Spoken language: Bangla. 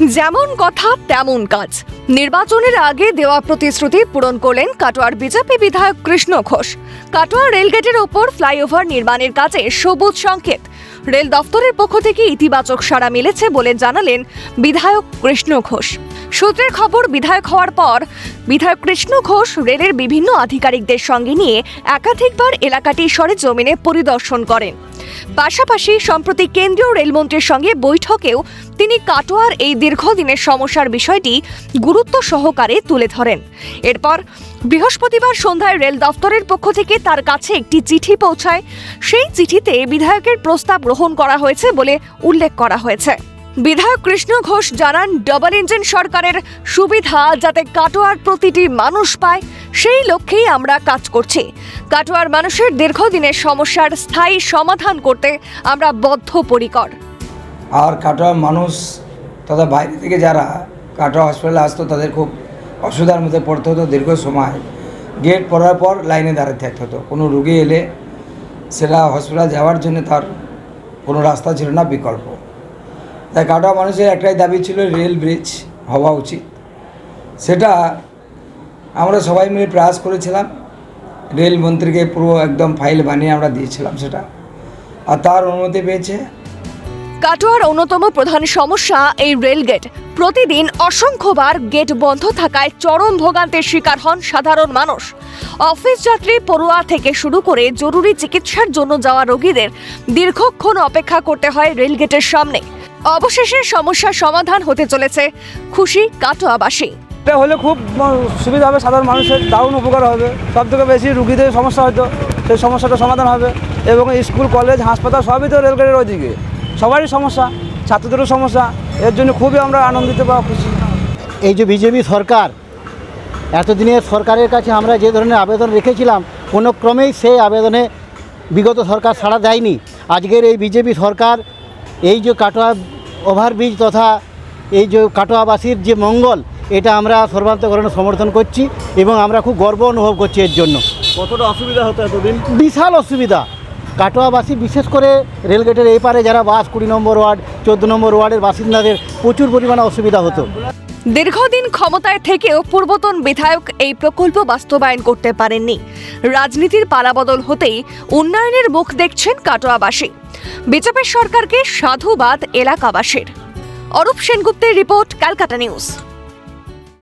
যেমন কথা তেমন কাজ। নির্বাচনের আগে দেওয়া প্রতিশ্রুতি পূরণ করলেন কাটোয়ার বিজেপি বিধায়ক কৃষ্ণ ঘোষ। কাটোয়া রেলগেটের ওপর ফ্লাইওভার নির্মাণের কাজে সবুজ সংকেত। রেল দফতরের পক্ষ থেকে ইতিবাচক সাড়া মিলেছে বলে জানালেন বিধায়ক কৃষ্ণ ঘোষ। সূত্রের খবর, বিধায়ক হওয়ার পর বিধায়ক কৃষ্ণ ঘোষ রেলের বিভিন্ন আধিকারিকদের সঙ্গে নিয়ে একাধিকবার এলাকাটি সরেজমিনে পরিদর্শন করেন। পাশাপাশি সম্প্রতি কেন্দ্রীয় রেলমন্ত্রীর সঙ্গে বৈঠকেও তিনি কাটোয়ার এই দীর্ঘদিনের সমস্যার বিষয়টি গুরুত্ব সহকারে তুলে ধরেন। এরপর বৃহস্পতিবার সন্ধ্যায় রেল দফতরের পক্ষ থেকে তার কাছে একটি চিঠি পৌঁছায়। সেই চিঠিতে বিধায়কের প্রস্তাব গ্রহণ করা হয়েছে বলে উল্লেখ করা হয়েছে। বিধায়ক কৃষ্ণ ঘোষ জানান, ডাবল ইঞ্জিন সরকারের সুবিধা যাতে কাটোয়ার প্রতিটি মানুষ পায়, সেই লক্ষ্যেই আমরা কাজ করছি। কাটোয়ার মানুষের দীর্ঘদিনের সমস্যার স্থায়ী সমাধান করতে আমরা বদ্ধপরিকর। আর কাটোয়ার মানুষ তথা বাইরে থেকে যারা কাটোয়া হসপিটালে আসতো তাদের খুব অসুবিধার মধ্যে পড়তে হতো। দীর্ঘ সময় গেট পড়ার পর লাইনে দাঁড়িয়ে থাকতে হতো। কোনো রুগী এলে সেটা হসপিটাল যাওয়ার জন্য তার কোনো রাস্তা ছিল না, বিকল্প। তাই কাটোয়া মানুষের একটাই দাবি ছিল, রেল ব্রিজ হওয়া উচিত। সেটা আমরা সবাই মিলে প্রয়াস করেছিলাম। রেল মন্ত্রীকে পুরো একদম ফাইল বানিয়ে আমরা দিয়েছিলাম সেটা, আর তার অনুমতি পেয়েছে। কাটোয়ার অন্যতম প্রধান সমস্যা এই রেলগেট। প্রতিদিন অসংখ্যবার গেট বন্ধ থাকায় চরম ভোগান্তির শিকার হন সাধারণ মানুষ। অফিস যাত্রী, পড়ুয়া থেকে শুরু করে জরুরি চিকিৎসার জন্য যাওয়া রোগীদের দীর্ঘক্ষণ অপেক্ষা করতে হয় রেলগেটের সামনে। অবশেষে সমস্যার সমাধান হতে চলেছে, খুশি কাটোয়াবাসী। এটা হলে খুব সুবিধা হবে, সাধারণ মানুষের দারুণ উপকার হবে। সব থেকে বেশি রুগীদের সমস্যা হয়তো সেই সমস্যাটা সমাধান হবে। এবং স্কুল, কলেজ, হাসপাতাল সবই তো রেলগেটের ওইদিকে, সবারই সমস্যা, ছাত্রদেরও সমস্যা। এর জন্য খুবই আমরা আনন্দিত বা খুশি। এই যে বিজেপি সরকার, এতদিনের সরকারের কাছে আমরা যে ধরনের আবেদন রেখেছিলাম, কোনো ক্রমেই সেই আবেদনে বিগত সরকার সাড়া দেয়নি। আজকের এই বিজেপি সরকার এই যে কাটোয়া ওভারব্রিজ তথা এই যে কাটোয়াবাসীর যে মঙ্গল, এটা আমরা সর্বান্তকরণে সমর্থন করছি এবং আমরা খুব গর্ব অনুভব করছি এর জন্য। কতটা অসুবিধা হতো এতদিন? বিশাল অসুবিধা। কাটোয়াবাসী, বিশেষ করে রেলগেটের এই পারে যারা 20 নম্বর ওয়ার্ড, 14 নম্বর ওয়ার্ডের বাসিন্দাদের প্রচুর পরিমাণে অসুবিধা হতো। দীর্ঘদিন ক্ষমতায় থেকেও পূর্বতন বিধায়ক এই প্রকল্প বাস্তবায়ন করতে পারেননি। রাজনীতির পালাবদল হতেই উন্নয়নের মুখ দেখছেন কাটোয়াবাসী। বিজেপি সরকারকে সাধুবাদ এলাকাবাসীর। অরূপ সেনগুপ্তের রিপোর্ট, ক্যালকাটা নিউজ।